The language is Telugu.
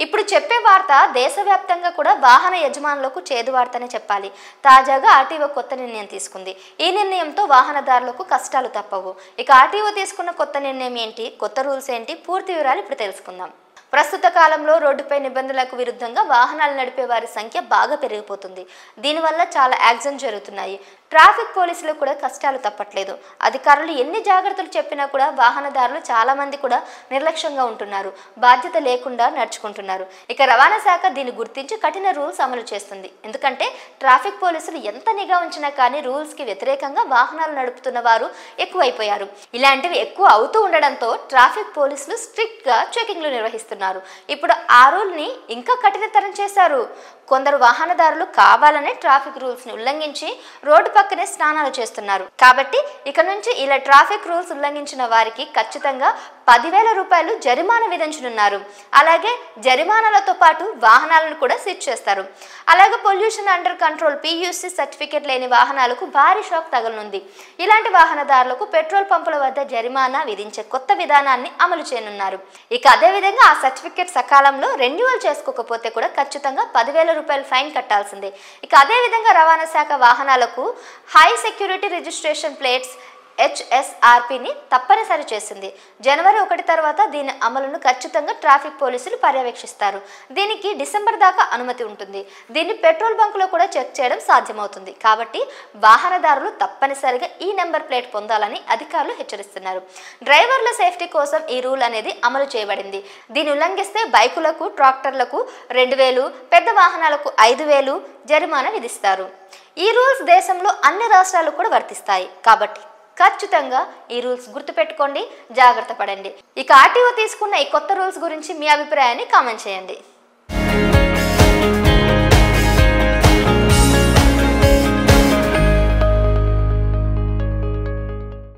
ఇప్పుడు చెప్పే వార్త దేశవ్యాప్తంగా కూడా వాహన యజమానులకు చేదు వార్తనే చెప్పాలి. తాజాగా ఆర్టీఓ కొత్త నిర్ణయం తీసుకుంది. ఈ నిర్ణయంతో వాహనదారులకు కష్టాలు తప్పవు. ఇక ఆర్టీఓ తీసుకున్న కొత్త నిర్ణయం ఏంటి, కొత్త రూల్స్ ఏంటి, పూర్తి వివరాలు ఇప్పుడు తెలుసుకుందాం. ప్రస్తుత కాలంలో రోడ్డుపై నిబంధనలకు విరుద్ధంగా వాహనాలు నడిపే వారి సంఖ్య బాగా పెరిగిపోతుంది. దీనివల్ల చాలా యాక్సిడెంట్ జరుగుతున్నాయి. ట్రాఫిక్ పోలీసులకు కూడా కష్టాలు తప్పట్లేదు. అధికారులు ఎన్ని జాగ్రత్తలు చెప్పినా కూడా వాహనదారులు చాలా మంది కూడా నిర్లక్ష్యంగా ఉంటున్నారు, బాధ్యత లేకుండా నడుచుకుంటున్నారు. ఇక రవాణా శాఖ దీన్ని గుర్తించి కఠిన రూల్స్ అమలు చేస్తుంది. ఎందుకంటే ట్రాఫిక్ పోలీసులు ఎంత నిఘా ఉంచినా కానీ రూల్స్ కి వ్యతిరేకంగా వాహనాలు నడుపుతున్న వారు ఎక్కువైపోయారు. ఇలాంటివి ఎక్కువ అవుతూ ఉండడంతో ట్రాఫిక్ పోలీసులు స్ట్రిక్ట్ గా చెకింగ్లు నిర్వహిస్తున్నారు. ఇప్పుడు ఆ రూల్ ని ఇంకా కఠినతరం చేశారు. కొందరు వాహనదారులు కావాలనే ట్రాఫిక్ రూల్స్ ని ఉల్లంఘించి రోడ్డు పక్కనే స్నానాలు చేస్తున్నారు. కాబట్టి ఇక నుంచి ఇలా ట్రాఫిక్ రూల్స్ ఉల్లంఘించిన వారికి ఖచ్చితంగా 10,000 రూపాయలు జరిమానా విధించనున్నారు. అలాగే జరిమానాలతో పాటు వాహనాలను కూడా సీజ్ చేస్తారు. అలాగే pollution under control PUC certificate లేని వాహనాలకు భారీ షాక్ తగలనుంది. ఇలాంటి వాహనదారులకు పెట్రోల్ పంపుల వద్ద జరిమానా విధించే కొత్త విధానాన్ని అమలు చేయనున్నారు. ఇక అదేవిధంగా ఆ సర్టిఫికేట్ సకాలంలో రెన్యువల్ చేసుకోకపోతే కూడా ఖచ్చితంగా 10,000 రూపాయలు ఫైన్ కట్టాల్సిందే. ఇక అదేవిధంగా రవాణా శాఖ వాహనాలకు హై సెక్యూరిటీ రిజిస్ట్రేషన్ ప్లేట్స్ HSRPని తప్పనిసరి చేసింది. జనవరి 1 తర్వాత దీని అమలును ఖచ్చితంగా ట్రాఫిక్ పోలీసులు పర్యవేక్షిస్తారు. దీనికి డిసెంబర్ దాకా అనుమతి ఉంటుంది. దీన్ని పెట్రోల్ బంకులో కూడా చెక్ చేయడం సాధ్యమవుతుంది. కాబట్టి వాహనదారులు తప్పనిసరిగా ఈ నెంబర్ ప్లేట్ పొందాలని అధికారులు హెచ్చరిస్తున్నారు. డ్రైవర్ల సేఫ్టీ కోసం ఈ రూల్ అనేది అమలు చేయబడింది. దీన్ని ఉల్లంఘిస్తే బైకులకు, ట్రాక్టర్లకు 2,000, పెద్ద వాహనాలకు 5,000 జరిమానా విధిస్తారు. ఈ రూల్స్ దేశంలో అన్ని రాష్ట్రాలకు కూడా వర్తిస్తాయి. కాబట్టి ఖచ్చితంగా ఈ రూల్స్ గుర్తుపెట్టుకోండి, జాగ్రత్త పడండి. ఇక ఆర్టీఓ తీసుకున్న ఈ కొత్త రూల్స్ గురించి మీ అభిప్రాయాన్ని కామెంట్ చేయండి.